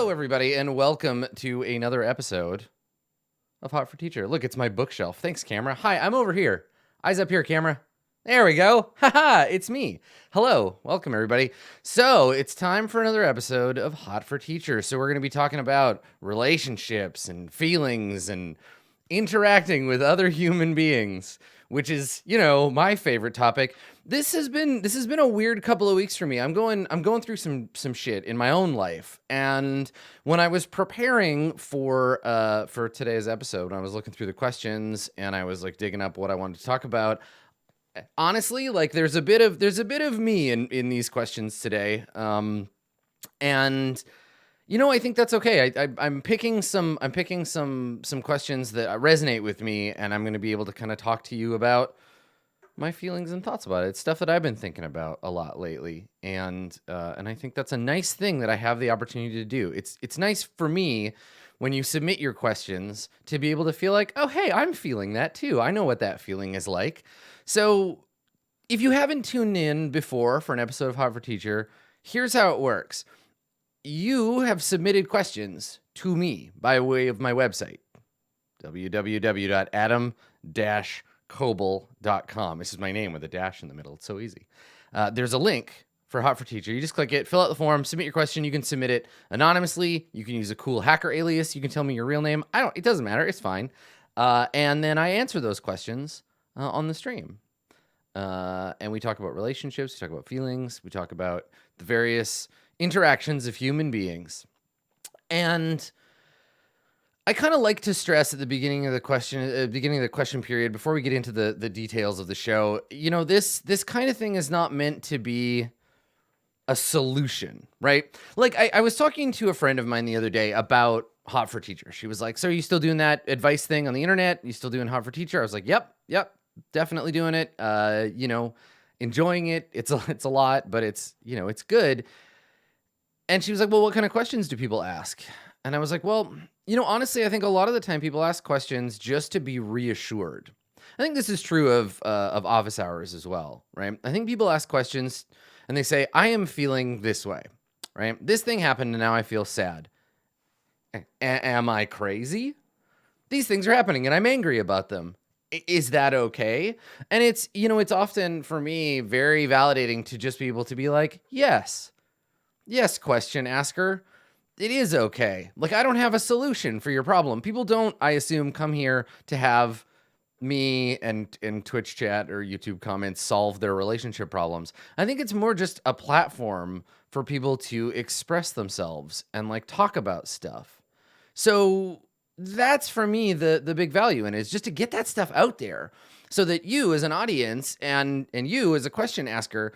Hello, everybody, and welcome to another episode of Hot for Teacher. Look, it's my bookshelf. Thanks, camera. Hi, I'm over here. Eyes up here, camera. There we go. Haha, it's me. Hello, welcome, everybody. So it's time for another episode of Hot for Teacher. So we're going to be talking about relationships and feelings and interacting with other human beings, which is, my favorite topic. This has been a weird couple of weeks for me. I'm going through some shit in my own life. And when I was preparing for today's episode, when I was looking through the questions and I was like digging up what I wanted to talk about, honestly, like there's a bit of me in these questions today. And I think that's okay. I'm picking some questions that resonate with me, and I'm going to be able to kind of talk to you about my feelings and thoughts about it. It's stuff that I've been thinking about a lot lately, and I think that's a nice thing that I have the opportunity to do. It's nice for me when you submit your questions to be able to feel like, oh, hey, I'm feeling that too. I know what that feeling is like. So if you haven't tuned in before for an episode of Hot for Teacher, here's how it works. You have submitted questions to me by way of my website, www.adam-coble.com. This is my name with a dash in the middle. It's so easy. There's a link for Hot for Teacher. You just click it, fill out the form, submit your question. You can submit it anonymously. You can use a cool hacker alias. You can tell me your real name. It doesn't matter. It's fine. And then I answer those questions on the stream. And we talk about relationships. We talk about feelings. We talk about the various interactions of human beings. And I kind of like to stress at the beginning of the question period, before we get into the details of the show, this kind of thing is not meant to be a solution, right? Like I was talking to a friend of mine the other day about Hot for Teacher. She was like, so are you still doing that advice thing on the internet? You still doing Hot for Teacher? I was like, yep, definitely doing it. Enjoying it. It's a lot, but it's good. And she was like, well, what kind of questions do people ask? And I was like, well, honestly, I think a lot of the time people ask questions just to be reassured. I think this is true of office hours as well, right? I think people ask questions and they say, I am feeling this way, right? This thing happened and now I feel sad. Am I crazy? These things are happening and I'm angry about them. Is that okay? And it's often for me very validating to just be able to be like, yes, question asker. It is okay. Like, I don't have a solution for your problem. People don't, I assume, come here to have me and Twitch chat or YouTube comments solve their relationship problems. I think it's more just a platform for people to express themselves and like talk about stuff. So that's for me the big value in it, is just to get that stuff out there so that you as an audience and you as a question asker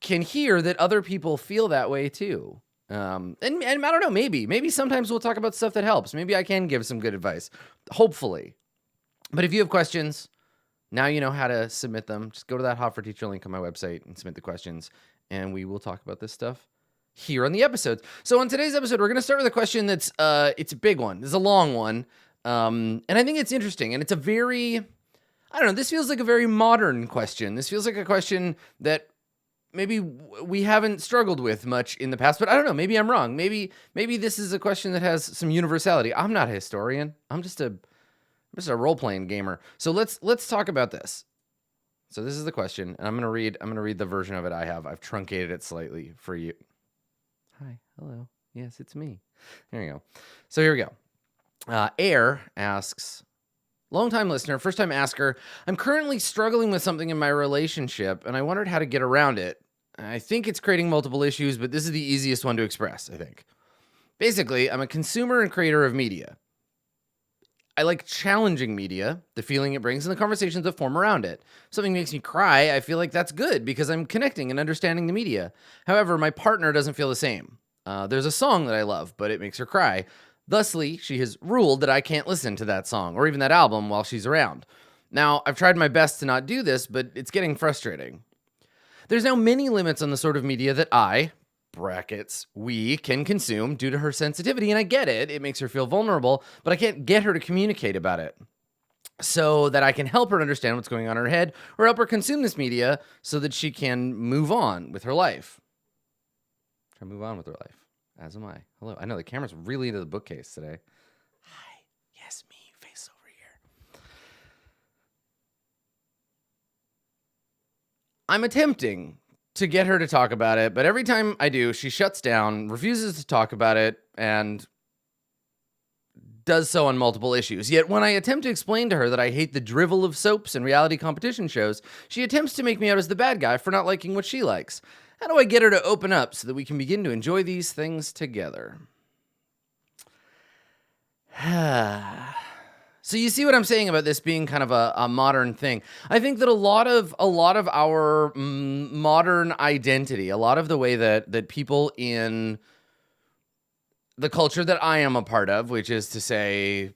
can hear that other people feel that way too. And I don't know, maybe sometimes we'll talk about stuff that helps. Maybe I can give some good advice, hopefully. But if you have questions, now you know how to submit them. Just go to that Hot for Teacher link on my website and submit the questions, and we will talk about this stuff here on the episodes. So on today's episode, we're going to start with a question that's it's a big one. This is a long one. And I think it's interesting, and it's a very, I don't know, this feels like a very modern question. This feels like a question that maybe we haven't struggled with much in the past, but I don't know, maybe I'm wrong. Maybe this is a question that has some universality. I'm not a historian. I'm just a role-playing gamer. So let's talk about this. So this is the question, and I'm gonna read the version of it I have. I've truncated it slightly for you. Hi, hello. Yes, it's me. There you go. So here we go. Air asks, long-time listener, first-time asker, I'm currently struggling with something in my relationship, and I wondered how to get around it. I think it's creating multiple issues, but this is the easiest one to express, I think. Basically, I'm a consumer and creator of media. I like challenging media, the feeling it brings, and the conversations that form around it. If something makes me cry, I feel like that's good because I'm connecting and understanding the media. However, my partner doesn't feel the same. There's a song that I love, but it makes her cry. Thusly, she has ruled that I can't listen to that song or even that album while she's around. Now, I've tried my best to not do this, but it's getting frustrating. There's now many limits on the sort of media that we can consume due to her sensitivity, and I get it. It makes her feel vulnerable, but I can't get her to communicate about it so that I can help her understand what's going on in her head or help her consume this media so that she can move on with her life. As am I. Hello. I know the camera's really into the bookcase today. Hi. Yes, me. Face over here. I'm attempting to get her to talk about it, but every time I do, she shuts down, refuses to talk about it, and does so on multiple issues. Yet when I attempt to explain to her that I hate the drivel of soaps and reality competition shows, she attempts to make me out as the bad guy for not liking what she likes. How do I get her to open up so that we can begin to enjoy these things together? So you see what I'm saying about this being kind of a modern thing. I think that a lot of our modern identity, a lot of the way that people in the culture that I am a part of, which is to say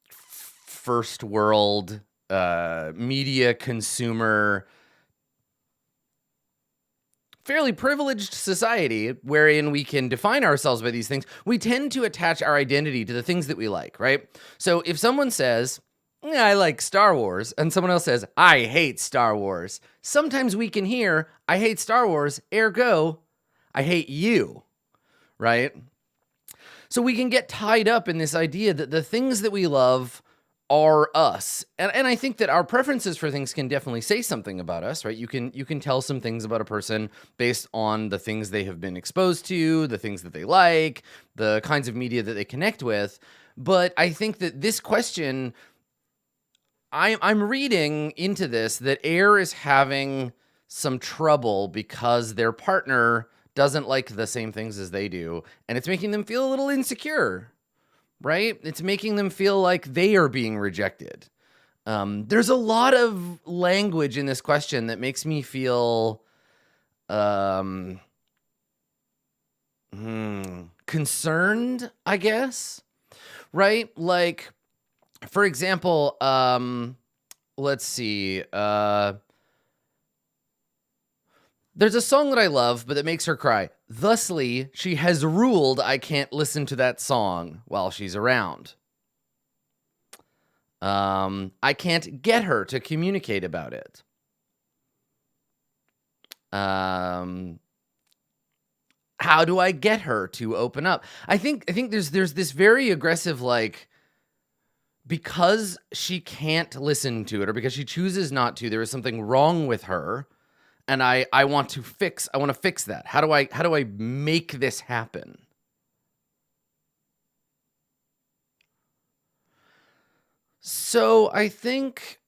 first world media consumer, fairly privileged society wherein we can define ourselves by these things, we tend to attach our identity to the things that we like, right? So if someone says, yeah, I like Star Wars, and someone else says, I hate Star Wars, sometimes we can hear, I hate Star Wars, ergo, I hate you, right? So we can get tied up in this idea that the things that we love are us. And I think that our preferences for things can definitely say something about us, right? You can tell some things about a person based on the things they have been exposed to, the things that they like, the kinds of media that they connect with. But I think that this question, I'm reading into this that Air is having some trouble because their partner doesn't like the same things as they do, and it's making them feel a little insecure, right? It's making them feel like they are being rejected. There's a lot of language in this question that makes me feel concerned, I guess, right? Like, for example, let's see. There's a song that I love, but that makes her cry. Thusly, she has ruled I can't listen to that song while she's around. I can't get her to communicate about it. How do I get her to open up? I think there's this very aggressive, like, because she can't listen to it or because she chooses not to, there is something wrong with her. And I want to fix that. How do I make this happen? So I think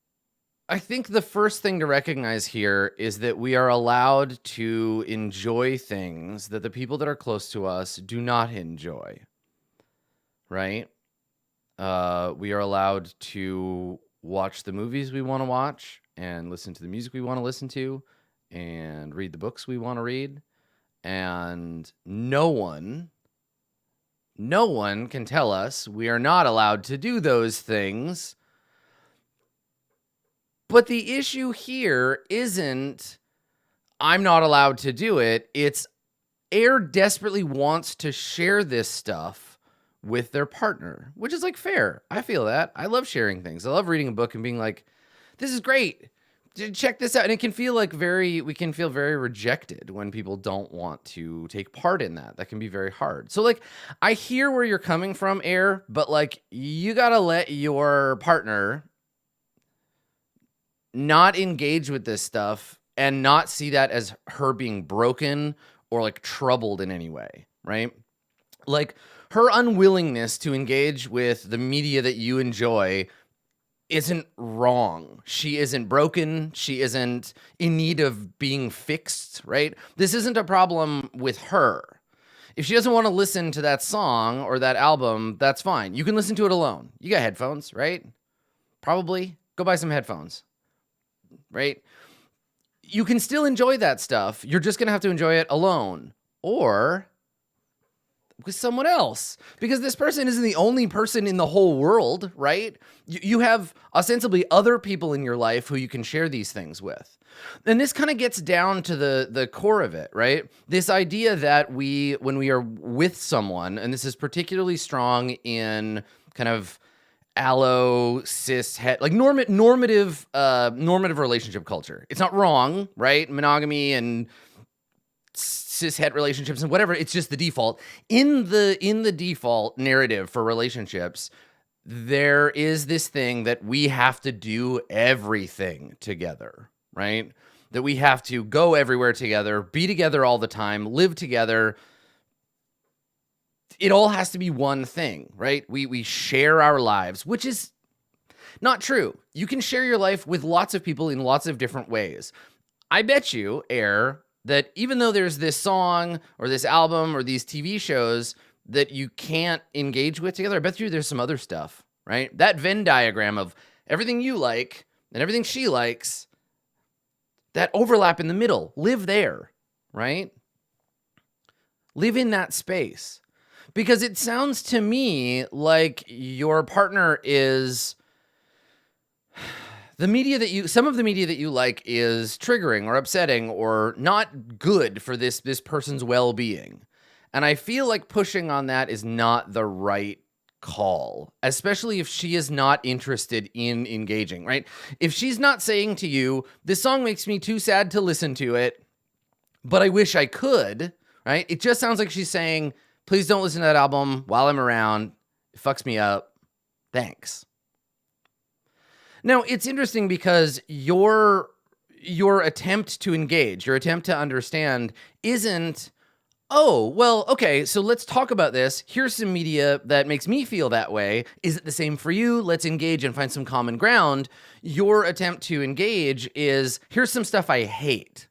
the first thing to recognize here is that we are allowed to enjoy things that the people that are close to us do not enjoy. Right? We are allowed to watch the movies we want to watch and listen to the music we want to listen to and read the books we want to read. And no one can tell us we are not allowed to do those things. But the issue here isn't I'm not allowed to do it. It's Air desperately wants to share this stuff with their partner, which is like fair. I feel that. I love sharing things. I love reading a book and being like, this is great. Check this out. And it can feel like we can feel very rejected when people don't want to take part in that. That can be very hard. So like, I hear where you're coming from, Air, but like, you got to let your partner not engage with this stuff and not see that as her being broken or like troubled in any way, right? Like, her unwillingness to engage with the media that you enjoy isn't wrong. She isn't broken. She isn't in need of being fixed, right? This isn't a problem with her. If she doesn't want to listen to that song or that album, that's fine. You can listen to it alone. You got headphones, right? Probably. Go buy some headphones, right? You can still enjoy that stuff. You're just going to have to enjoy it alone or with someone else, because this person isn't the only person in the whole world, right? You have ostensibly other people in your life who you can share these things with. And this kind of gets down to the core of it, right? This idea that when we are with someone, and this is particularly strong in kind of allo, cis, like normative relationship culture. It's not wrong, right? Monogamy and cishet relationships and whatever. It's just the default. In the default narrative for relationships, there is this thing that we have to do everything together, right? That we have to go everywhere together, be together all the time, live together. It all has to be one thing, right? We share our lives, which is not true. You can share your life with lots of people in lots of different ways. I bet you, Air, that even though there's this song or this album or these TV shows that you can't engage with together, I bet you there's some other stuff, right? That Venn diagram of everything you like and everything she likes, that overlap in the middle, live there, right? Live in that space. Because it sounds to me like your partner is some of the media that you like is triggering or upsetting or not good for this person's well-being. And I feel like pushing on that is not the right call, especially if she is not interested in engaging, right? If she's not saying to you, this song makes me too sad to listen to it, but I wish I could, right? It just sounds like she's saying, please don't listen to that album while I'm around. It fucks me up. Thanks. Now, it's interesting because your attempt to engage, your attempt to understand isn't, oh, well, okay, so let's talk about this. Here's some media that makes me feel that way. Is it the same for you? Let's engage and find some common ground. Your attempt to engage is, here's some stuff I hate,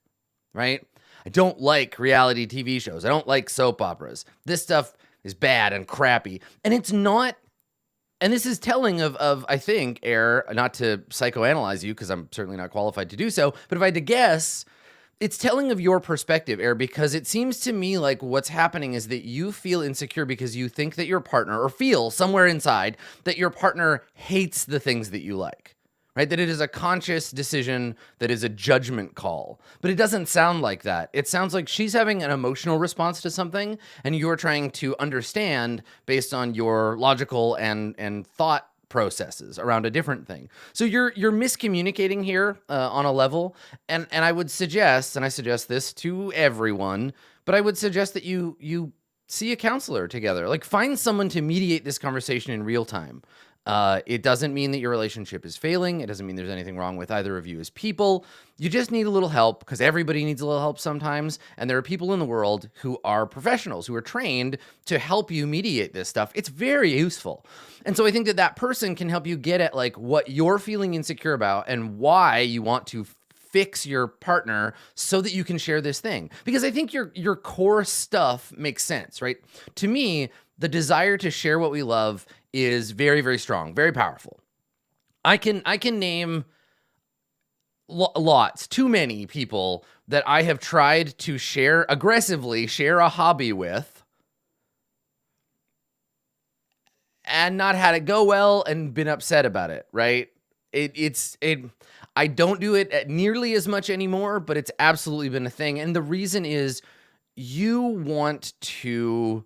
right? I don't like reality TV shows. I don't like soap operas. This stuff is bad and crappy. And it's not, and this is telling of I think, Air, not to psychoanalyze you, because I'm certainly not qualified to do so, but if I had to guess, it's telling of your perspective, Air, because it seems to me like what's happening is that you feel insecure because you think that your partner, or feel somewhere inside that your partner hates the things that you like, right? That it is a conscious decision, that is a judgment call. But it doesn't sound like that. It sounds like she's having an emotional response to something, and you're trying to understand based on your logical and thought processes around a different thing. So you're miscommunicating here on a level, and I would suggest, and I suggest this to everyone, but I would suggest that you see a counselor together. Like, find someone to mediate this conversation in real time. It doesn't mean that your relationship is failing. It doesn't mean there's anything wrong with either of you as people. You just need a little help, because everybody needs a little help sometimes. And there are people in the world who are professionals, who are trained to help you mediate this stuff. It's very useful. And so I think that person can help you get at like what you're feeling insecure about and why you want to fix your partner so that you can share this thing. Because I think your core stuff makes sense, right? To me, the desire to share what we love is very, very strong, very powerful. I can name lots, too many people that I have tried to aggressively share a hobby with, and not had it go well and been upset about it, right? I don't do it nearly as much anymore, but it's absolutely been a thing. And the reason is you want to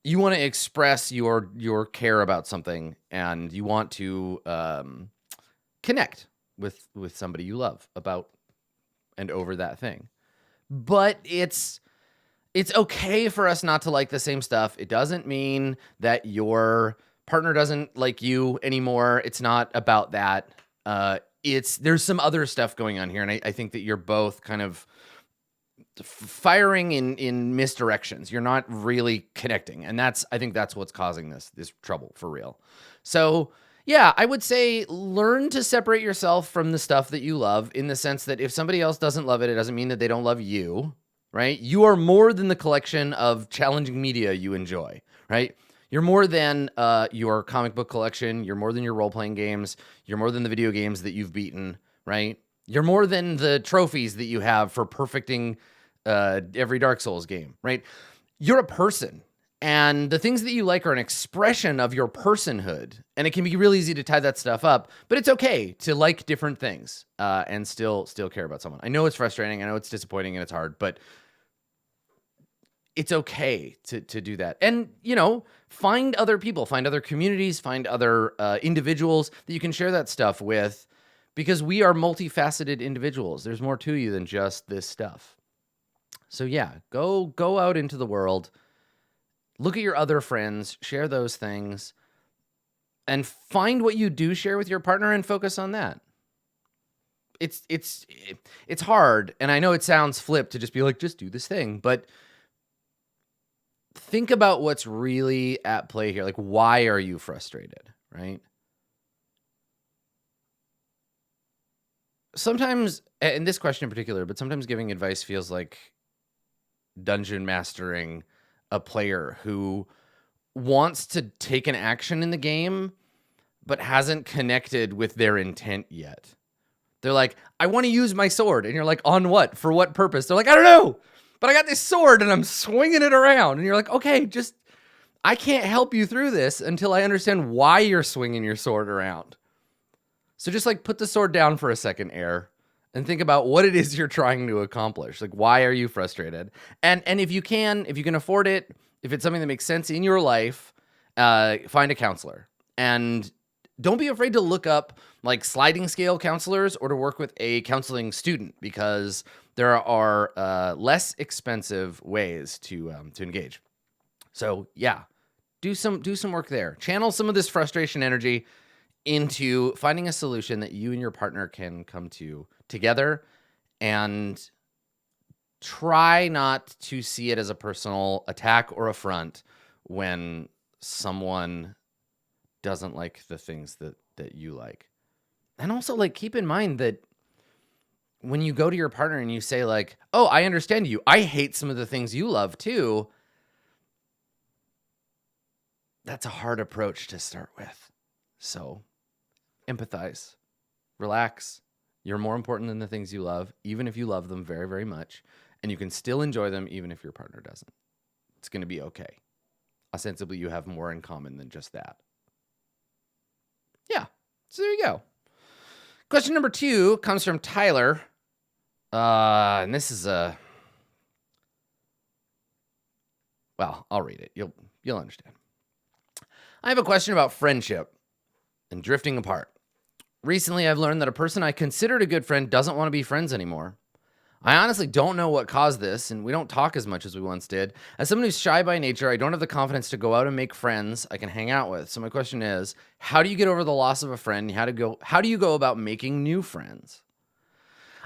express your care about something, and you want to connect with somebody you love about and over that thing. But it's okay for us not to like the same stuff. It doesn't mean that your partner doesn't like you anymore. It's not about that. There's some other stuff going on here, and I think that you're both kind of firing in misdirections. You're not really connecting, and I think that's what's causing this trouble for real. So yeah, I would say learn to separate yourself from the stuff that you love, in the sense that if somebody else doesn't love it, it doesn't mean that they don't love you, right? You are more than the collection of challenging media you enjoy, right? You're more than your comic book collection. You're more than your role-playing games. You're more than the video games that you've beaten, right? You're more than the trophies that you have for perfecting every Dark Souls game, right? You're a person, and the things that you like are an expression of your personhood, and it can be really easy to tie that stuff up, but it's okay to like different things and still care about someone. I know it's frustrating, I know it's disappointing, and it's hard, but it's okay to do that. And, find other people, find other communities, find other individuals that you can share that stuff with, because we are multifaceted individuals. There's more to you than just this stuff. So yeah, go out into the world, look at your other friends, share those things, and find what you do share with your partner and focus on that. It's hard, and I know it sounds flip to just be like, just do this thing, but think about what's really at play here. Like, why are you frustrated, right? Sometimes, and this question in particular, but sometimes giving advice feels like dungeon mastering a player who wants to take an action in the game, but hasn't connected with their intent yet. They're like, I want to use my sword. And you're like, on what? For what purpose? They're like, I don't know, but I got this sword and I'm swinging it around. And you're like, okay, I can't help you through this until I understand why you're swinging your sword around. So just like put the sword down for a second, Air, and think about what it is you're trying to accomplish. Like, why are you frustrated? And if you can afford it, if it's something that makes sense in your life, find a counselor. And don't be afraid to look up like sliding scale counselors or to work with a counseling student, because there are less expensive ways to engage. So yeah, do some work there. Channel some of this frustration energy into finding a solution that you and your partner can come to together, and try not to see it as a personal attack or affront when someone doesn't like the things that you like. And also, like, keep in mind that when you go to your partner and you say like, oh, I understand you, I hate some of the things you love too, that's a hard approach to start with. So empathize, relax. You're more important than the things you love, even if you love them very, very much, and you can still enjoy them even if your partner doesn't. It's going to be okay. Ostensibly, you have more in common than just that. Yeah, so there you go. Question number 2 comes from Tyler. And this is well, I'll read it. You'll understand. I have a question about friendship and drifting apart. Recently, I've learned that a person I considered a good friend doesn't want to be friends anymore. I honestly don't know what caused this, and we don't talk as much as we once did. As someone who's shy by nature, I don't have the confidence to go out and make friends I can hang out with. So my question is, how do you get over the loss of a friend? How do you go about making new friends?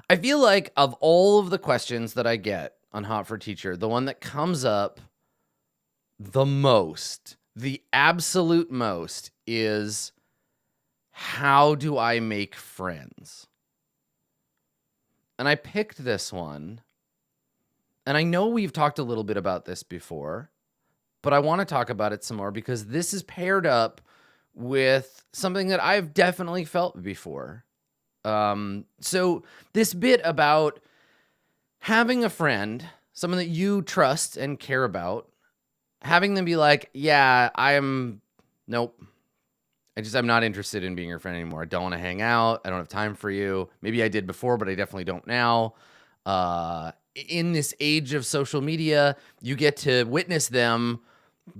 I feel like of all of the questions that I get on Hot for Teacher, the one that comes up the most, the absolute most, is, how do I make friends? And I picked this one, and I know we've talked a little bit about this before, but I want to talk about it some more because this is paired up with something that I've definitely felt before. So this bit about having a friend, someone that you trust and care about, having them be like, yeah, nope. I'm not interested in being your friend anymore. I don't want to hang out. I don't have time for you. Maybe I did before, but I definitely don't now. In this age of social media, you get to witness them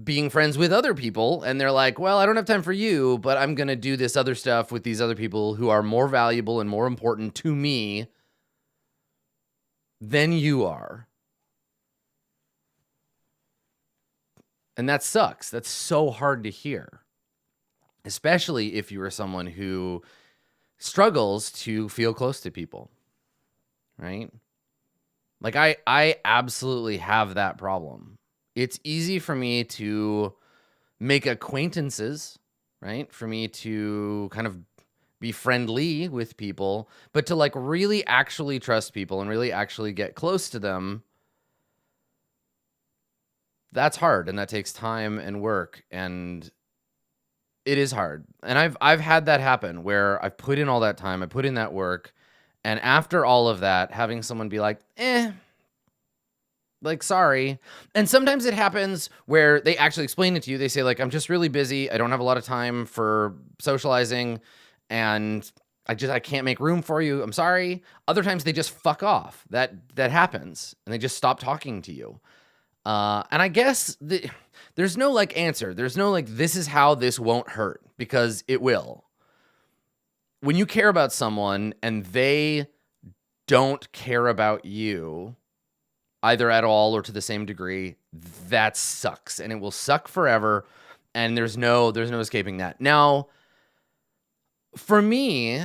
being friends with other people, and they're like, well, I don't have time for you, but I'm going to do this other stuff with these other people who are more valuable and more important to me than you are. And that sucks. That's so hard to hear, especially if you are someone who struggles to feel close to people, right? Like I absolutely have that problem. It's easy for me to make acquaintances, right? For me to kind of be friendly with people, but to like really actually trust people and really actually get close to them, that's hard, and that takes time and work, and it is hard. And I've had that happen where I've put in all that time, I put in that work, and after all of that, having someone be like, like, sorry. And sometimes it happens where they actually explain it to you. They say like, I'm just really busy. I don't have a lot of time for socializing, and I can't make room for you. I'm sorry. Other times they just fuck off. That happens, and they just stop talking to you. And I guess there's no like answer. There's no like, this is how this won't hurt, because it will. When you care about someone and they don't care about you, either at all or to the same degree, that sucks, and it will suck forever, and there's no escaping that. Now, for me,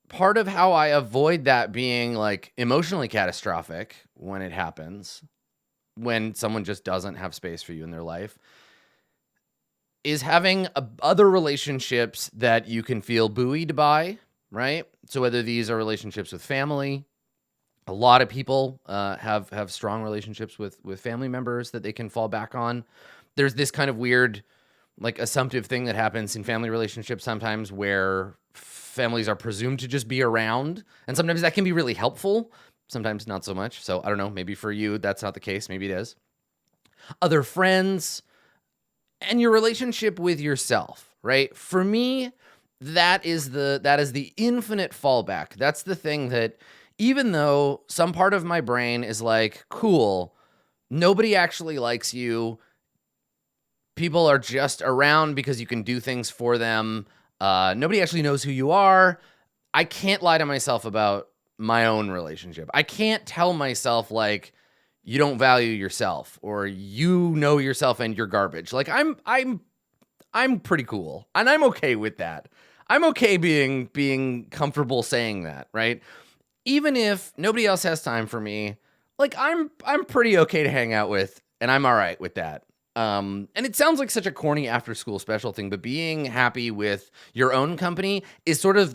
part of how I avoid that being like emotionally catastrophic when it happens, when someone just doesn't have space for you in their life, is having other relationships that you can feel buoyed by, right? So whether these are relationships with family, a lot of people have strong relationships with family members that they can fall back on. There's this kind of weird, like, assumptive thing that happens in family relationships sometimes where families are presumed to just be around, and sometimes that can be really helpful, sometimes not so much. So I don't know, maybe for you that's not the case, maybe it is. Other friends and your relationship with yourself, right? For me, that is the infinite fallback. That's the thing that, even though some part of my brain is like, cool, nobody actually likes you, people are just around because you can do things for them, nobody actually knows who you are, I can't lie to myself about my own relationship. I can't tell myself, like, you don't value yourself, or you know yourself and you're garbage. Like, I'm pretty cool, and I'm okay with that. I'm okay being comfortable saying that, right? Even if nobody else has time for me, like, I'm pretty okay to hang out with, and I'm all right with that. And it sounds like such a corny after school special thing, but being happy with your own company is sort of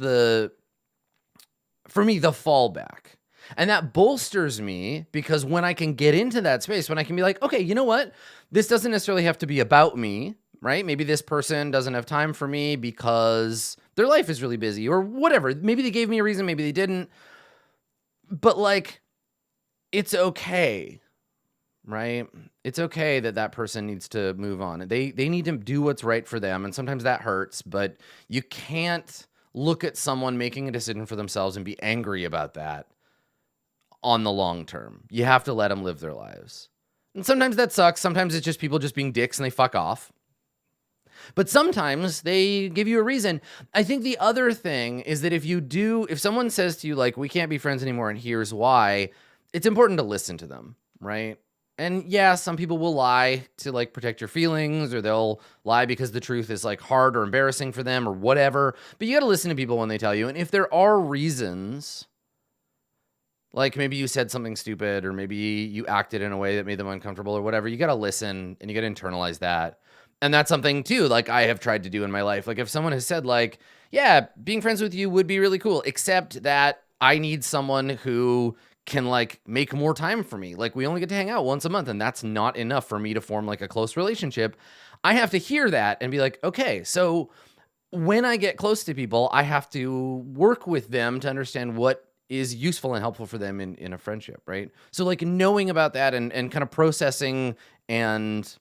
for me, the fallback. And that bolsters me, because when I can get into that space, when I can be like, okay, you know what? This doesn't necessarily have to be about me, right? Maybe this person doesn't have time for me because their life is really busy or whatever. Maybe they gave me a reason, maybe they didn't. But, like, it's okay, right? It's okay that person needs to move on. They need to do what's right for them, and sometimes that hurts, but you can't look at someone making a decision for themselves and be angry about that on the long term. You have to let them live their lives. And sometimes that sucks. Sometimes it's just people just being dicks and they fuck off. But sometimes they give you a reason. I think the other thing is that if someone says to you, like, we can't be friends anymore and here's why, it's important to listen to them, right? And yeah, some people will lie to, like, protect your feelings, or they'll lie because the truth is, like, hard or embarrassing for them or whatever. But you got to listen to people when they tell you. And if there are reasons, like maybe you said something stupid, or maybe you acted in a way that made them uncomfortable or whatever, you got to listen and you got to internalize that. And that's something too, like, I have tried to do in my life. Like, if someone has said, like, yeah, being friends with you would be really cool, except that I need someone who can, like, make more time for me. Like, we only get to hang out once a month, and that's not enough for me to form, like, a close relationship. I have to hear that and be like, okay, so when I get close to people, I have to work with them to understand what is useful and helpful for them in a friendship, right? So, like, knowing about that and kind of processing, and,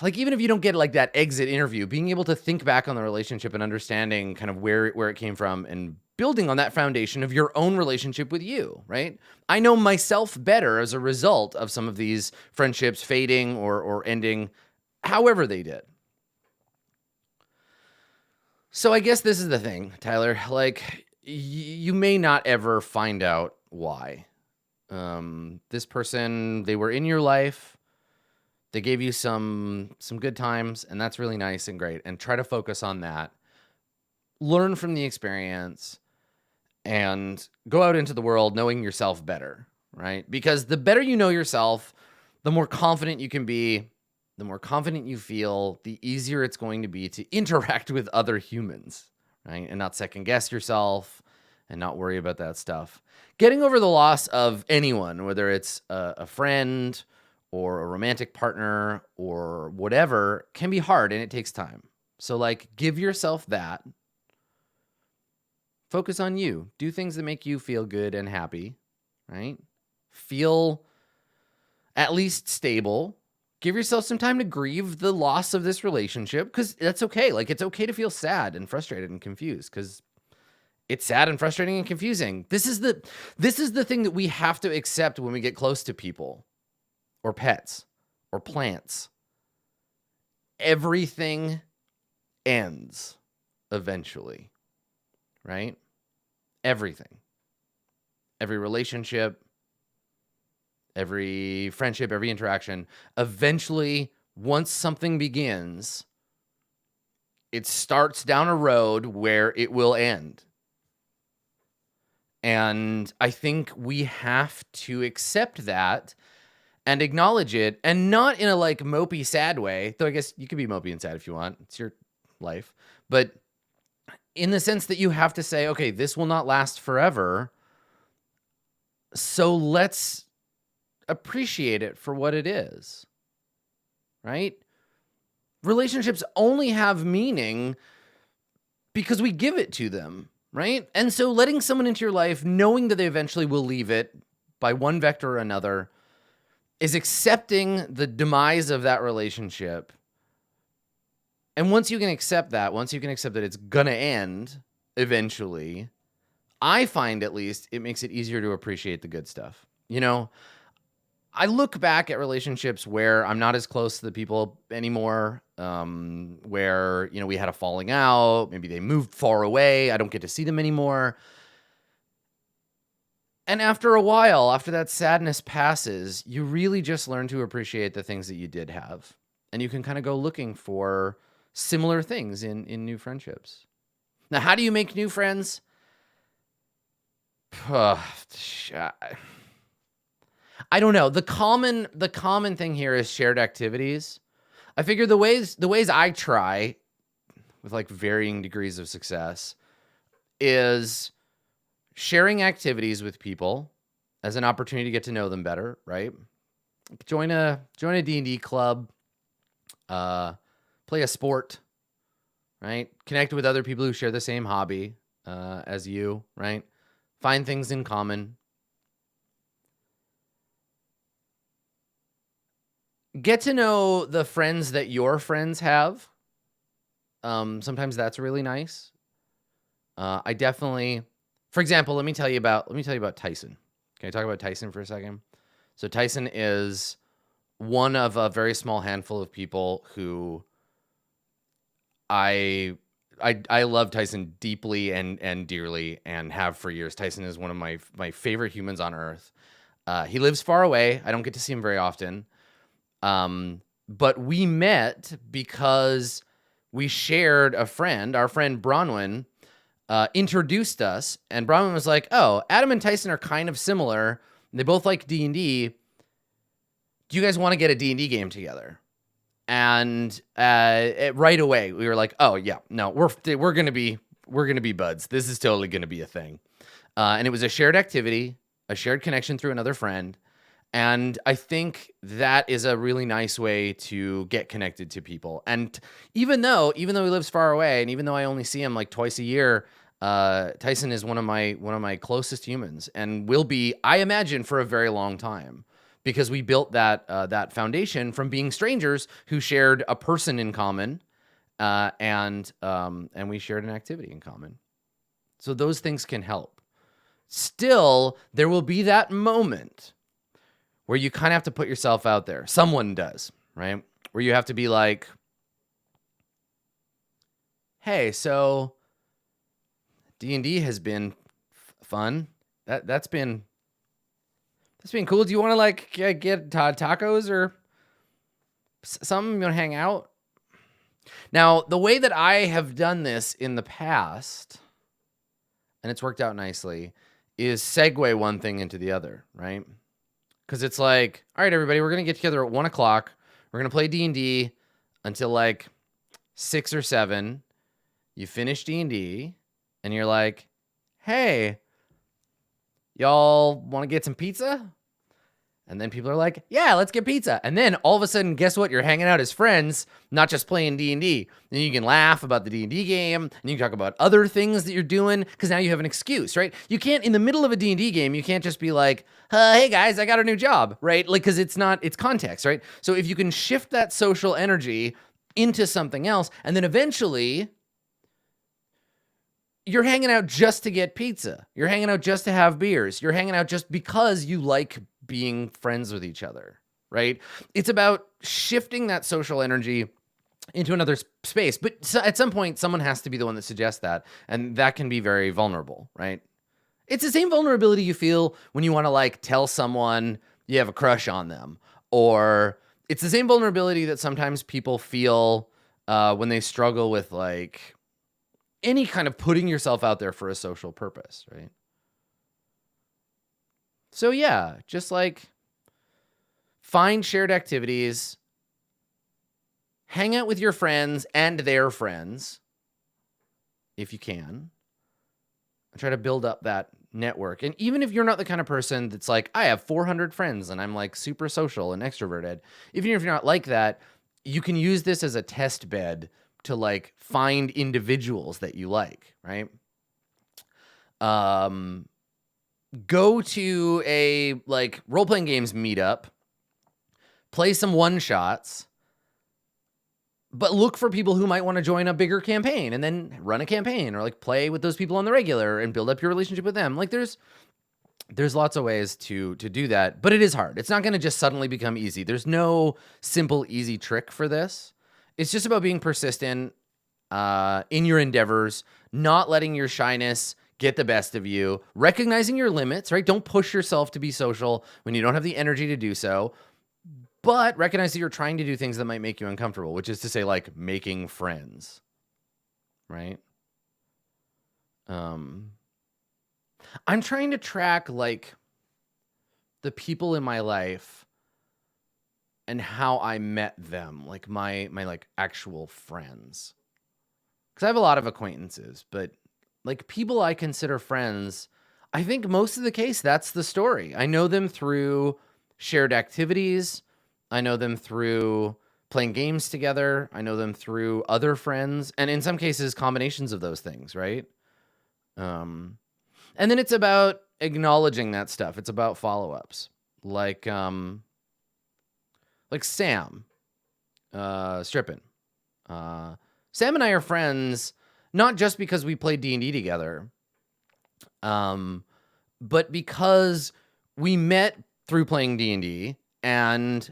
like, even if you don't get, like, that exit interview, being able to think back on the relationship and understanding kind of where it came from, and building on that foundation of your own relationship with you, right? I know myself better as a result of some of these friendships fading or ending however they did. So I guess this is the thing, Tyler. Like, you may not ever find out why. This person, they were in your life. They gave you some good times, and that's really nice and great. And try to focus on that. Learn from the experience and go out into the world knowing yourself better, right? Because the better you know yourself, the more confident you can be, the more confident you feel, the easier it's going to be to interact with other humans, right? And not second guess yourself and not worry about that stuff. Getting over the loss of anyone, whether it's a friend or a romantic partner or whatever, can be hard, and it takes time. So, like, give yourself that. Focus on you. Do things that make you feel good and happy, right? Feel at least stable. Give yourself some time to grieve the loss of this relationship, because that's okay. Like, it's okay to feel sad and frustrated and confused, because it's sad and frustrating and confusing. This is the thing that we have to accept when we get close to people or pets or plants. Everything ends eventually, right? Everything. Every relationship, every friendship, every interaction, eventually, once something begins, it starts down a road where it will end. And I think we have to accept that and acknowledge it, and not in a like mopey, sad way. Though I guess you could be mopey and sad if you want. It's your life. But in the sense that you have to say, okay, this will not last forever. So let's appreciate it for what it is. Right? Relationships only have meaning because we give it to them. Right? And so letting someone into your life, knowing that they eventually will leave it by one vector or another, is accepting the demise of that relationship. And once you can accept that, it's gonna end eventually, I find at least it makes it easier to appreciate the good stuff. You know, I look back at relationships where I'm not as close to the people anymore, where, we had a falling out, maybe they moved far away, I don't get to see them anymore. And after a while, after that sadness passes, you really just learn to appreciate the things that you did have. And you can kind of go looking for similar things in new friendships. Now, how do you make new friends? I don't know. The common thing here is shared activities. I figure the ways I try, with like varying degrees of success, is sharing activities with people as an opportunity to get to know them better, right? Join a D&D club, play a sport, right? Connect with other people who share the same hobby as you, right? Find things in common. Get to know the friends that your friends have. Sometimes that's really nice. I definitely, for example, let me tell you about Tyson. Can I talk about Tyson for a second? So Tyson is one of a very small handful of people who I love Tyson deeply and dearly, and have for years. Tyson is one of my favorite humans on earth. He lives far away. I don't get to see him very often. But we met because we shared a friend. Our friend Bronwyn introduced us, and Bronwyn was like, "Oh, Adam and Tyson are kind of similar. They both like D&D. Do you guys want to get a D&D game together?" And right away we were like, "Oh yeah, no, we're gonna be buds. This is totally gonna be a thing." And it was a shared activity, a shared connection through another friend. And I think that is a really nice way to get connected to people. And even though he lives far away, and even though I only see him like twice a year, Tyson is one of my closest humans, and will be, I imagine, for a very long time, because we built that foundation from being strangers who shared a person in common, and we shared an activity in common. So those things can help. Still, there will be that moment where you kind of have to put yourself out there. Someone does, right? Where you have to be like, "Hey, so D&D has been fun. That's been cool. Do you want to like get tacos or something? You want to hang out?" Now, the way that I have done this in the past, and it's worked out nicely, is segue one thing into the other, right? Because it's like, all right, everybody, we're going to get together at 1 o'clock. We're going to play D&D until like 6 or 7. You finish D&D, and you're like, "Hey, y'all want to get some pizza?" And then people are like, "Yeah, let's get pizza." And then all of a sudden, guess what? You're hanging out as friends, not just playing D&D. Then you can laugh about the D&D game, and you can talk about other things that you're doing, because now you have an excuse, right? You can't, in the middle of a D&D game, you can't just be like, "Hey guys, I got a new job," right? Like, because it's context, right? So if you can shift that social energy into something else, and then eventually you're hanging out just to get pizza. You're hanging out just to have beers. You're hanging out just because you like being friends with each other, right? It's about shifting that social energy into another space. But at some point, someone has to be the one that suggests that, and that can be very vulnerable, right? It's the same vulnerability you feel when you want to like tell someone you have a crush on them. Or it's the same vulnerability that sometimes people feel when they struggle with like any kind of putting yourself out there for a social purpose, right? So yeah, just like find shared activities, hang out with your friends and their friends if you can, and try to build up that network. And even if you're not the kind of person that's like, I have 400 friends and I'm like super social and extroverted, even if you're not like that, you can use this as a test bed to like find individuals that you like, right? Go to a like role-playing games meetup, play some one-shots, but look for people who might want to join a bigger campaign and then run a campaign, or like play with those people on the regular and build up your relationship with them. Like there's lots of ways to do that, but it is hard. It's not going to just suddenly become easy. There's no simple, easy trick for this. It's just about being persistent in your endeavors, not letting your shyness get the best of you, recognizing your limits, right? Don't push yourself to be social when you don't have the energy to do so. But recognize that you're trying to do things that might make you uncomfortable, which is to say, like, making friends, right? I'm trying to track, like, the people in my life and how I met them, like, my like, actual friends. Because I have a lot of acquaintances, but, like, people I consider friends, I think most of the case, that's the story. I know them through shared activities. I know them through playing games together. I know them through other friends, and in some cases, combinations of those things, right? And then it's about acknowledging that stuff. It's about follow-ups, like Sam Strippin. Sam and I are friends not just because we played D&D together, but because we met through playing D&D, and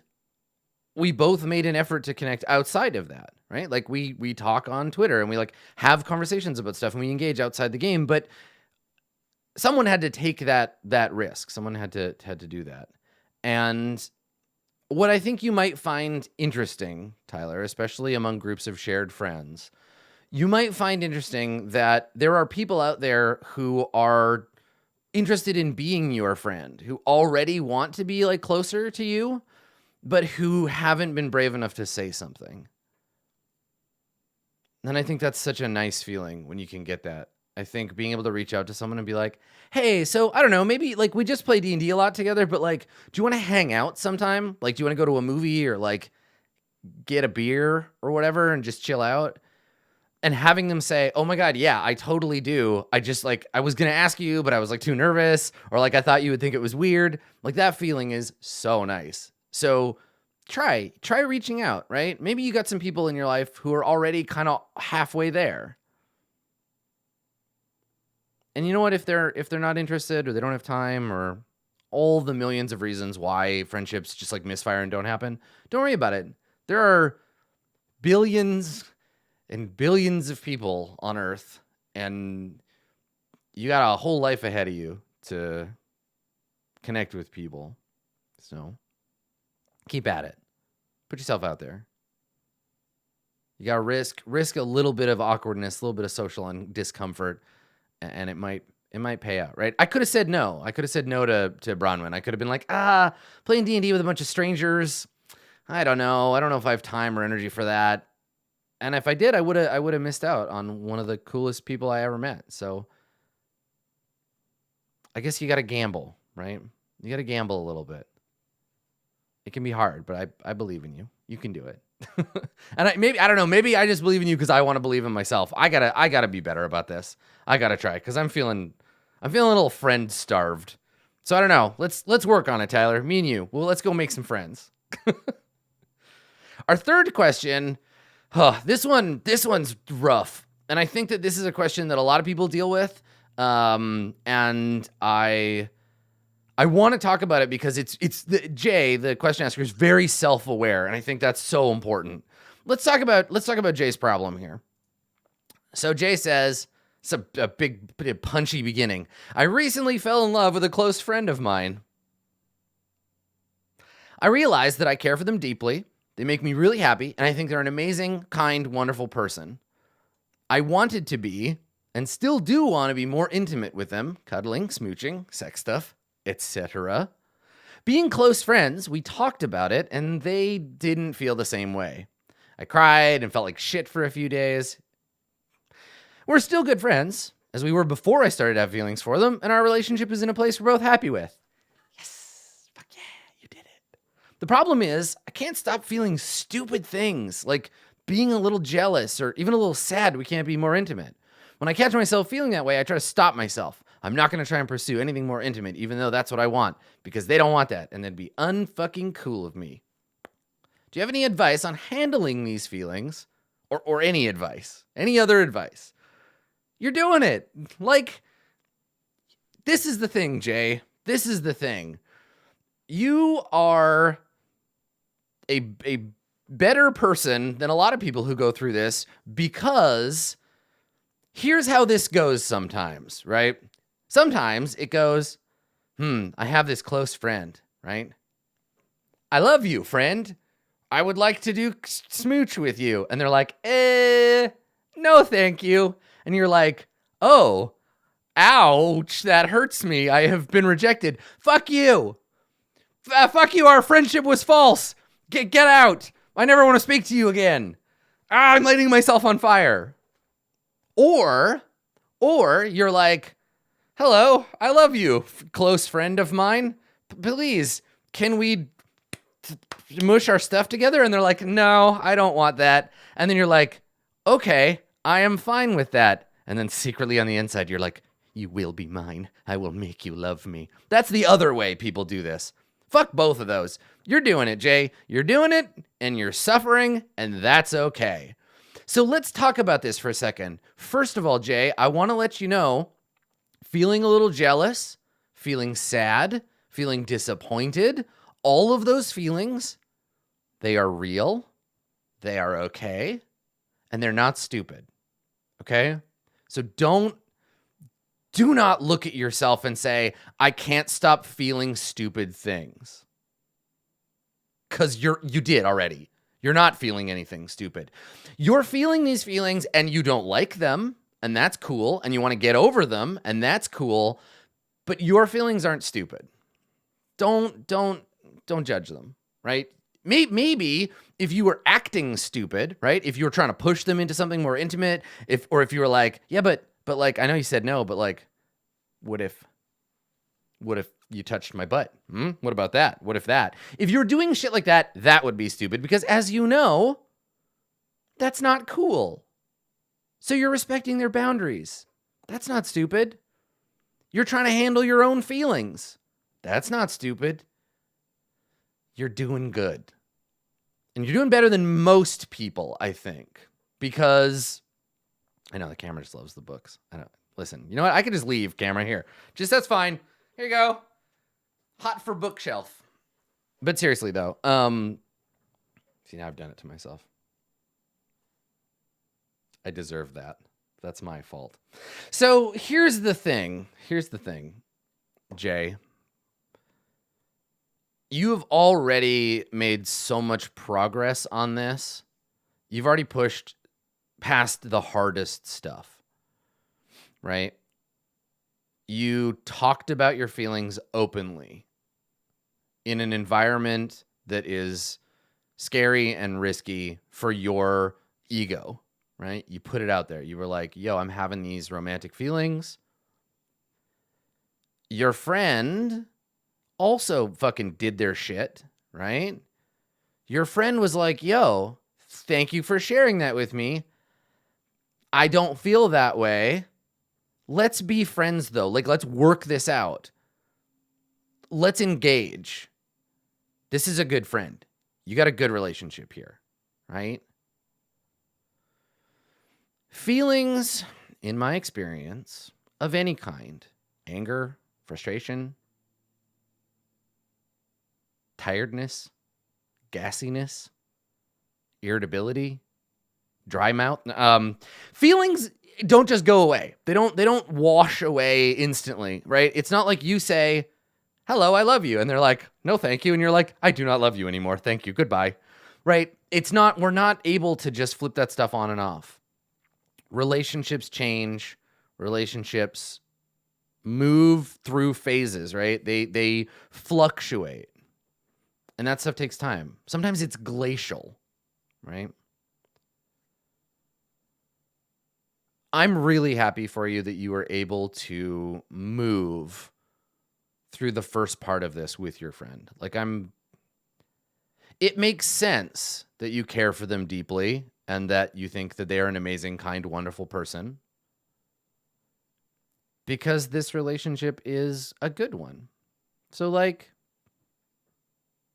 we both made an effort to connect outside of that, right? Like we talk on Twitter and we like have conversations about stuff and we engage outside the game, but someone had to take that risk. Someone had to do that. And what I think you might find interesting, Tyler, especially among groups of shared friends, you might find interesting that there are people out there who are interested in being your friend, who already want to be like closer to you, but who haven't been brave enough to say something. And I think that's such a nice feeling when you can get that. I think being able to reach out to someone and be like, hey, so I don't know, maybe like we just play D&D a lot together, but like, do you want to hang out sometime? Like, do you want to go to a movie or like get a beer or whatever and just chill out? And having them say, oh my God, yeah, I totally do. I just like, I was going to ask you, but I was like too nervous, or like I thought you would think it was weird. Like that feeling is so nice. So try reaching out, right? Maybe you got some people in your life who are already kind of halfway there. And you know what? If they're not interested or they don't have time or all the millions of reasons why friendships just like misfire and don't happen, don't worry about it. There are billions and billions of people on Earth, and you got a whole life ahead of you to connect with people. So keep at it. Put yourself out there. You got to risk a little bit of awkwardness, a little bit of social and discomfort, and it might pay out, right? I could have said no. I could have said no to Bronwyn. I could have been like, playing D&D with a bunch of strangers. I don't know if I have time or energy for that. And if I did, I would have missed out on one of the coolest people I ever met. So I guess you got to gamble, right? You got to gamble a little bit. It can be hard, but I believe in you. You can do it. And I don't know, maybe I just believe in you because I want to believe in myself. I gotta be better about this. I gotta try because I'm feeling a little friend starved. So I don't know. Let's work on it, Tyler. Me and you. Well, let's go make some friends. Our third question. This one's rough, and I think that this is a question that a lot of people deal with. And I want to talk about it because Jay, the question asker, is very self-aware, and I think that's so important. Let's talk about Jay's problem here. So Jay says, it's a big punchy beginning. I recently fell in love with a close friend of mine. I realize that I care for them deeply. They make me really happy, and I think they're an amazing, kind, wonderful person. I wanted to be, and still do want to be more intimate with them, cuddling, smooching, sex stuff, etc. Being close friends, we talked about it, and they didn't feel the same way. I cried and felt like shit for a few days. We're still good friends, as we were before I started to have feelings for them, and our relationship is in a place we're both happy with. Yes, fuck yeah, you did it. The problem is, I can't stop feeling stupid things, like being a little jealous or even a little sad we can't be more intimate. When I catch myself feeling that way, I try to stop myself. I'm not going to try and pursue anything more intimate, even though that's what I want, because they don't want that, and that'd be unfucking cool of me. Do you have any advice on handling these feelings? Or any advice? Any other advice? You're doing it. Like, this is the thing, Jay. This is the thing. You are a better person than a lot of people who go through this, because here's how this goes sometimes, right? Sometimes it goes, I have this close friend, right? I love you, friend. I would like to do smooch with you. And they're like, no, thank you. And you're like, oh, ouch, that hurts me. I have been rejected. Fuck you. Fuck you. Our friendship was false. Get out. I never want to speak to you again. I'm lighting myself on fire. Or you're like, hello, I love you, close friend of mine. Please, can we mush our stuff together? And they're like, no, I don't want that. And then you're like, okay, I am fine with that. And then secretly on the inside, you're like, you will be mine. I will make you love me. That's the other way people do this. Fuck both of those. You're doing it, Jay. You're doing it, and you're suffering, and that's okay. So let's talk about this for a second. First of all, Jay, I want to let you know, feeling a little jealous, feeling sad, feeling disappointed, all of those feelings, they are real, they are okay, and they're not stupid, okay? So do not look at yourself and say, I can't stop feeling stupid things. Because you did already. You're not feeling anything stupid. You're feeling these feelings and you don't like them, and that's cool, and you want to get over them, and that's cool, but your feelings aren't stupid. Don't judge them, right? Maybe if you were acting stupid, right? If you were trying to push them into something more intimate, if you were like, yeah, but like, I know you said no, but like, what if you touched my butt? What about that? What if that? If you're doing shit like that, that would be stupid, because as you know, that's not cool. So you're respecting their boundaries. That's not stupid. You're trying to handle your own feelings. That's not stupid. You're doing good. And you're doing better than most people, I think. Because I know the camera just loves the books. I know. Listen, you know what? I could just leave camera here. That's fine. Here you go. Hot for bookshelf. But seriously though, see, now I've done it to myself. I deserve that. That's my fault. So here's the thing, Jay. You have already made so much progress on this. You've already pushed past the hardest stuff, right? You talked about your feelings openly in an environment that is scary and risky for your ego, right? You put it out there. You were like, yo, I'm having these romantic feelings. Your friend also fucking did their shit, right? Your friend was like, yo, thank you for sharing that with me. I don't feel that way. Let's be friends though. Like, let's work this out. Let's engage. This is a good friend. You got a good relationship here, right? Feelings, in my experience, of any kind, anger, frustration, tiredness, gassiness, irritability, dry mouth. Feelings don't just go away. They don't wash away instantly, right? It's not like you say, hello, I love you. And they're like, no, thank you. And you're like, I do not love you anymore. Thank you. Goodbye. Right? We're not able to just flip that stuff on and off. Relationships change. Relationships move through phases, right? They fluctuate. And that stuff takes time. Sometimes it's glacial, right? I'm really happy for you that you were able to move through the first part of this with your friend. It makes sense that you care for them deeply and that you think that they are an amazing, kind, wonderful person, because this relationship is a good one. So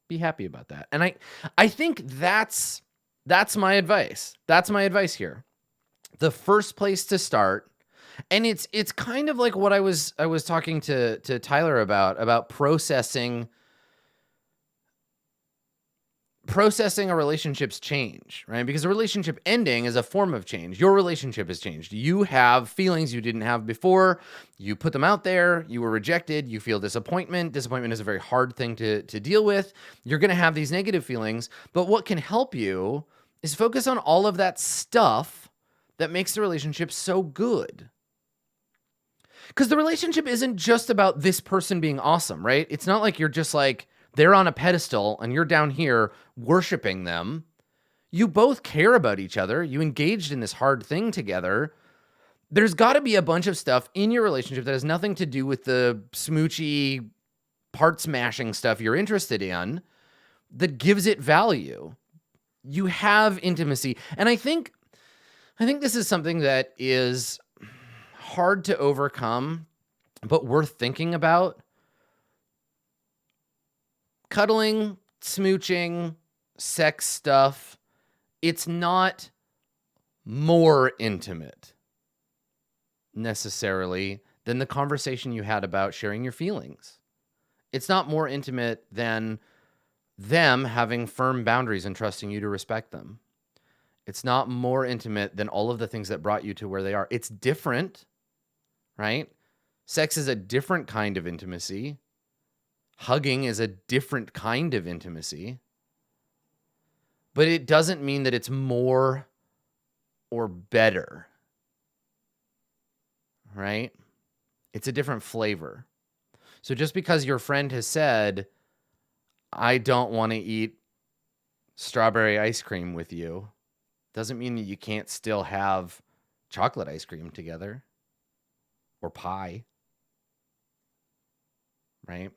be happy about that. And I think that's my advice. That's my advice here. The first place to start, and it's kind of like what I was talking to Tyler about processing a relationship's change, right? Because a relationship ending is a form of change. Your relationship has changed. You have feelings you didn't have before. You put them out there. You were rejected. You feel disappointment. Disappointment is a very hard thing to deal with. You're going to have these negative feelings. But what can help you is focus on all of that stuff that makes the relationship so good. Because the relationship isn't just about this person being awesome, right? It's not like you're just like, they're on a pedestal and you're down here worshiping them. You both care about each other. You engaged in this hard thing together. There's got to be a bunch of stuff in your relationship that has nothing to do with the smoochy, part smashing stuff you're interested in that gives it value. You have intimacy. And I think this is something that is hard to overcome, but worth thinking about. Cuddling, smooching, sex stuff, it's not more intimate necessarily than the conversation you had about sharing your feelings. It's not more intimate than them having firm boundaries and trusting you to respect them. It's not more intimate than all of the things that brought you to where they are. It's different, right? Sex is a different kind of intimacy. Hugging is a different kind of intimacy, but it doesn't mean that it's more or better, right? It's a different flavor. So just because your friend has said, I don't want to eat strawberry ice cream with you, doesn't mean that you can't still have chocolate ice cream together or pie, right?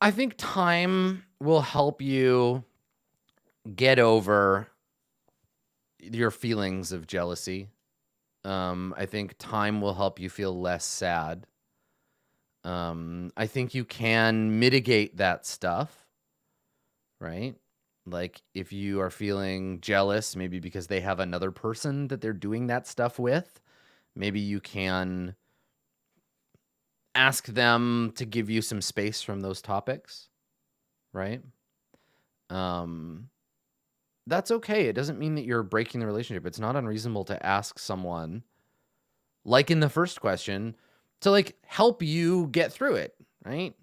I think time will help you get over your feelings of jealousy. I think time will help you feel less sad. I think you can mitigate that stuff, right? Like if you are feeling jealous, maybe because they have another person that they're doing that stuff with, maybe you can ask them to give you some space from those topics, right? That's okay. It doesn't mean that you're breaking the relationship. It's not unreasonable to ask someone, like in the first question, to help you get through it, right?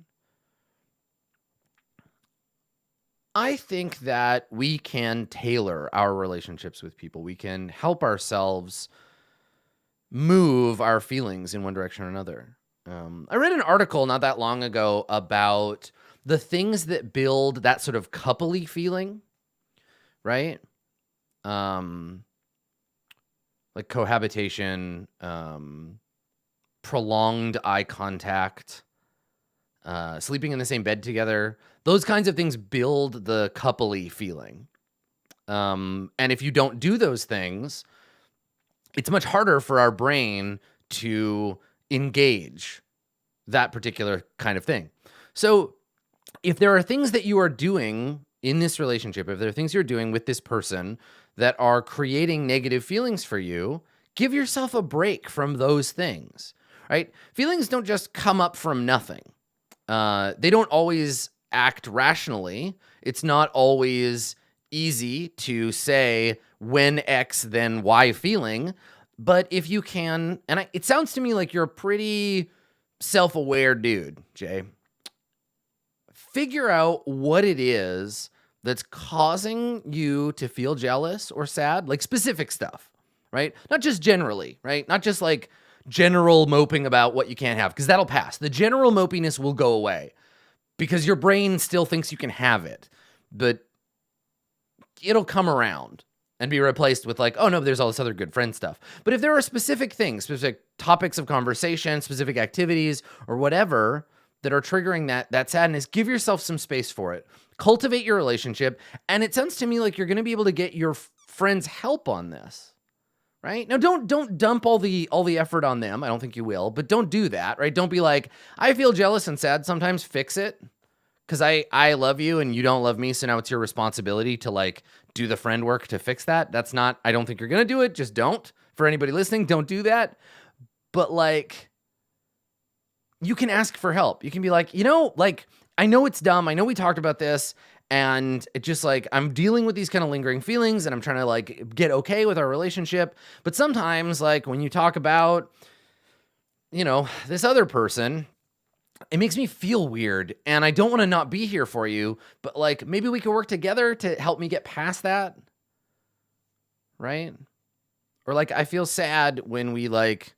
I think that we can tailor our relationships with people. We can help ourselves move our feelings in one direction or another. I read an article not that long ago about the things that build that sort of coupley feeling, right? Like cohabitation, prolonged eye contact, sleeping in the same bed together. Those kinds of things build the coupley feeling. And if you don't do those things, it's much harder for our brain to engage that particular kind of thing. So if there are things that you are doing in this relationship, if there are things you're doing with this person that are creating negative feelings for you, give yourself a break from those things, right? Feelings don't just come up from nothing. They don't always act rationally. It's not always easy to say when X, then Y feeling. But if you can, and it sounds to me like you're pretty self-aware dude, Jay. Figure out what it is that's causing you to feel jealous or sad, like specific stuff, right? Not just generally, right? Not just like general moping about what you can't have, because that'll pass. The general mopiness will go away because your brain still thinks you can have it, but it'll come around and be replaced with like, oh no, there's all this other good friend stuff. But if there are specific things, specific topics of conversation, specific activities or whatever that are triggering that sadness, give yourself some space for it. Cultivate your relationship. And it sounds to me like you're going to be able to get your friends' help on this, right? Now, don't dump all the effort on them. I don't think you will, but don't do that, right? Don't be like, I feel jealous and sad sometimes, fix it. Because I love you and you don't love me, so now it's your responsibility to like do the friend work to fix that. That's not, I don't think you're going to do it. Just don't. For anybody listening, don't do that. But like, you can ask for help. You can be like, like, I know it's dumb. I know we talked about this and it just like, I'm dealing with these kind of lingering feelings and I'm trying to like get okay with our relationship. But sometimes like when you talk about, this other person, it makes me feel weird and I don't want to not be here for you, but like maybe we could work together to help me get past that. Right? Or like, I feel sad when we like,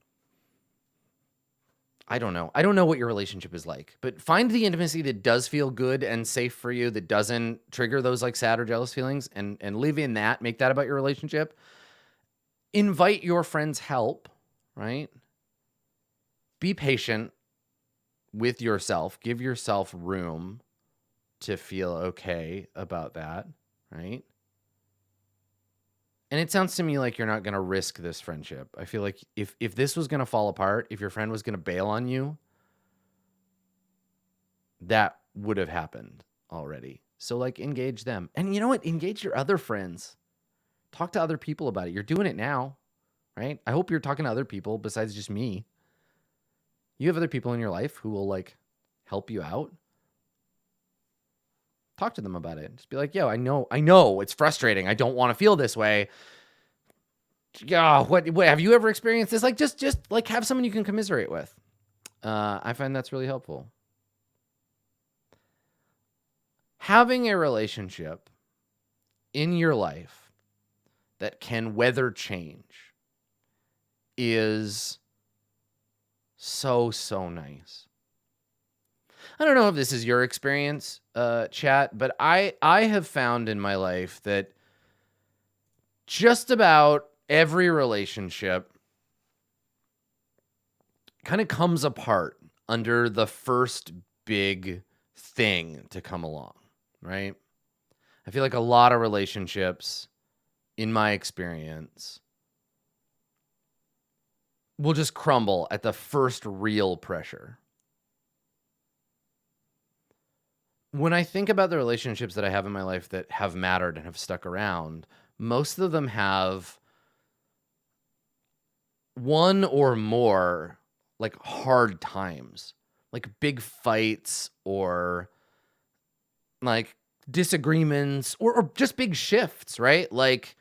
I don't know what your relationship is like, but find the intimacy that does feel good and safe for you, that doesn't trigger those like sad or jealous feelings, and live in that, make that about your relationship. Invite your friends' help, right? Be patient with yourself. Give yourself room to feel okay about that, right? And it sounds to me like you're not going to risk this friendship. I feel like if this was going to fall apart, if your friend was going to bail on you, that would have happened already. So like engage them. And you know what? Engage your other friends. Talk to other people about it. You're doing it now, right? I hope you're talking to other people besides just me. You have other people in your life who will like help you out. Talk to them about it. Just be like, yo, I know it's frustrating. I don't want to feel this way. Yeah, what have you ever experienced this? Like just like have someone you can commiserate with. I find that's really helpful. Having a relationship in your life that can weather change is so nice. I don't know if this is your experience, chat, but I have found in my life that just about every relationship kind of comes apart under the first big thing to come along, right? I feel like a lot of relationships, in my experience, will just crumble at the first real pressure. When I think about the relationships that I have in my life that have mattered and have stuck around, most of them have one or more like hard times, like big fights or like disagreements or just big shifts, right? Like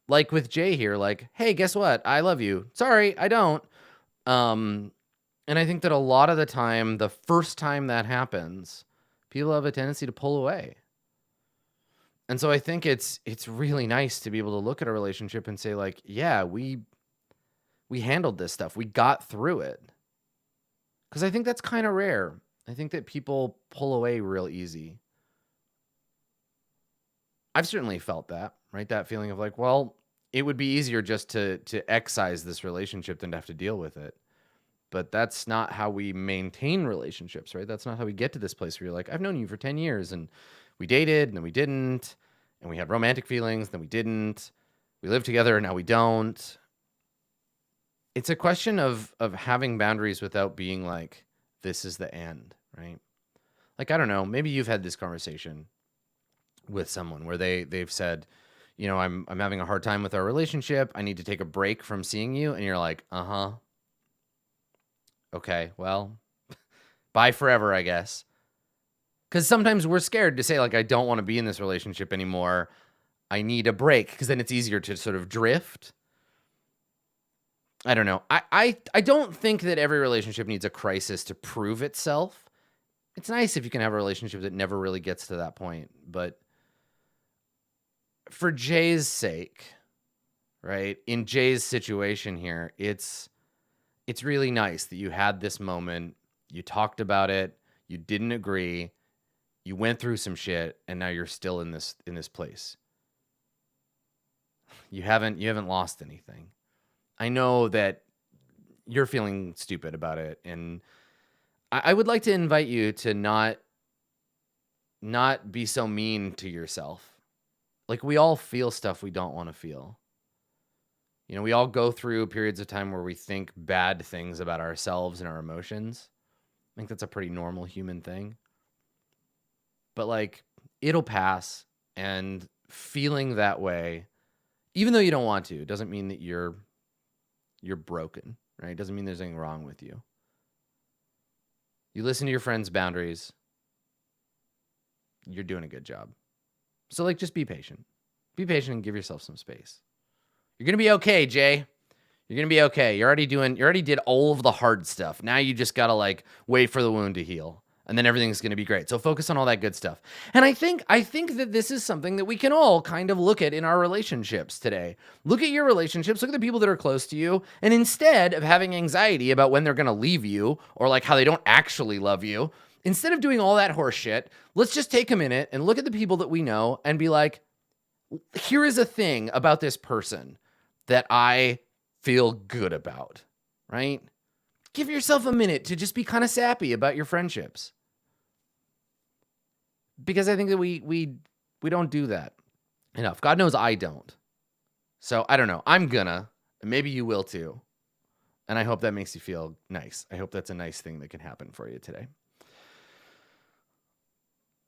with Jay here, like, hey, guess what? I love you. Sorry, I don't. And I think that a lot of the time, the first time that happens, people have a tendency to pull away. And so I think it's really nice to be able to look at a relationship and say like, yeah, we handled this stuff. We got through it. Because I think that's kind of rare. I think that people pull away real easy. I've certainly felt that, right? That feeling of like, well, it would be easier just to excise this relationship than to have to deal with it. But that's not how we maintain relationships, right? That's not how we get to this place where you're like, I've known you for 10 years and we dated and then we didn't. And we had romantic feelings, then we didn't. We live together and now we don't. It's a question of having boundaries without being like, this is the end, right? Like, I don't know, maybe you've had this conversation with someone where they've said, I'm having a hard time with our relationship. I need to take a break from seeing you. And you're like, uh-huh. Okay, well, bye forever, I guess. Because sometimes we're scared to say, like, I don't want to be in this relationship anymore. I need a break, because then it's easier to sort of drift. I don't know. I don't think that every relationship needs a crisis to prove itself. It's nice if you can have a relationship that never really gets to that point, but for Jay's sake, right? In Jay's situation here, it's really nice that you had this moment, you talked about it, you didn't agree, you went through some shit, and now you're still in this place. You haven't lost anything. I know that you're feeling stupid about it, and I would like to invite you to not be so mean to yourself. Like, we all feel stuff we don't want to feel. You know, we all go through periods of time where we think bad things about ourselves and our emotions. I think that's a pretty normal human thing. But like, it'll pass, and feeling that way, even though you don't want to, doesn't mean that you're broken, right? It doesn't mean there's anything wrong with you. You listen to your friends' boundaries, you're doing a good job. So like, just be patient. Be patient and give yourself some space. You're going to be okay, Jay. You're going to be okay. You already did all of the hard stuff. Now you just got to like wait for the wound to heal, and then everything's going to be great. So focus on all that good stuff. And I think that this is something that we can all kind of look at in our relationships today. Look at your relationships, look at the people that are close to you, and instead of having anxiety about when they're going to leave you or like how they don't actually love you, instead of doing all that horse shit, let's just take a minute and look at the people that we know and be like, here is a thing about this person that I feel good about, right? Give yourself a minute to just be kind of sappy about your friendships. Because I think that we don't do that enough. God knows I don't. So I don't know. I'm gonna, and maybe you will too. And I hope that makes you feel nice. I hope that's a nice thing that can happen for you today.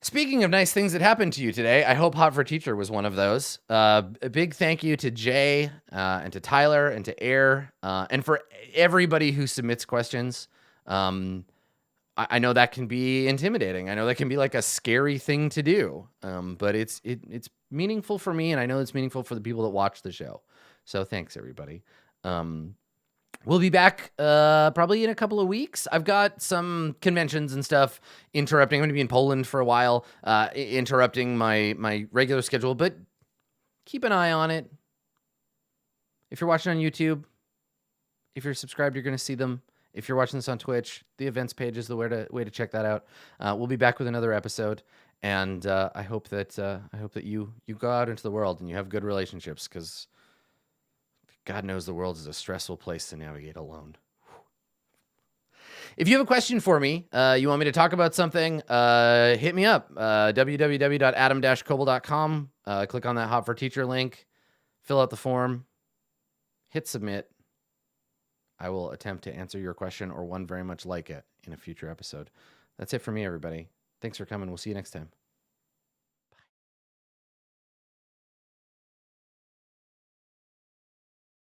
Speaking of nice things that happened to you today, I hope Hot for Teacher was one of those. A big thank you to Jay and to Tyler and to Air and for everybody who submits questions. I know that can be intimidating. I know that can be like a scary thing to do, but it's meaningful for me, and I know it's meaningful for the people that watch the show. So thanks, everybody. We'll be back probably in a couple of weeks. I've got some conventions and stuff interrupting. I'm going to be in Poland for a while, interrupting my regular schedule, but keep an eye on it. If you're watching on YouTube, if you're subscribed, you're going to see them. If you're watching this on Twitch, the events page is the way to check that out. We'll be back with another episode, and I hope that you go out into the world and you have good relationships, because God knows the world is a stressful place to navigate alone. If you have a question for me, you want me to talk about something, hit me up, www.adam-koble.com. Click on that Hot for Teacher link, fill out the form, hit submit. I will attempt to answer your question or one very much like it in a future episode. That's it for me, everybody. Thanks for coming. We'll see you next time.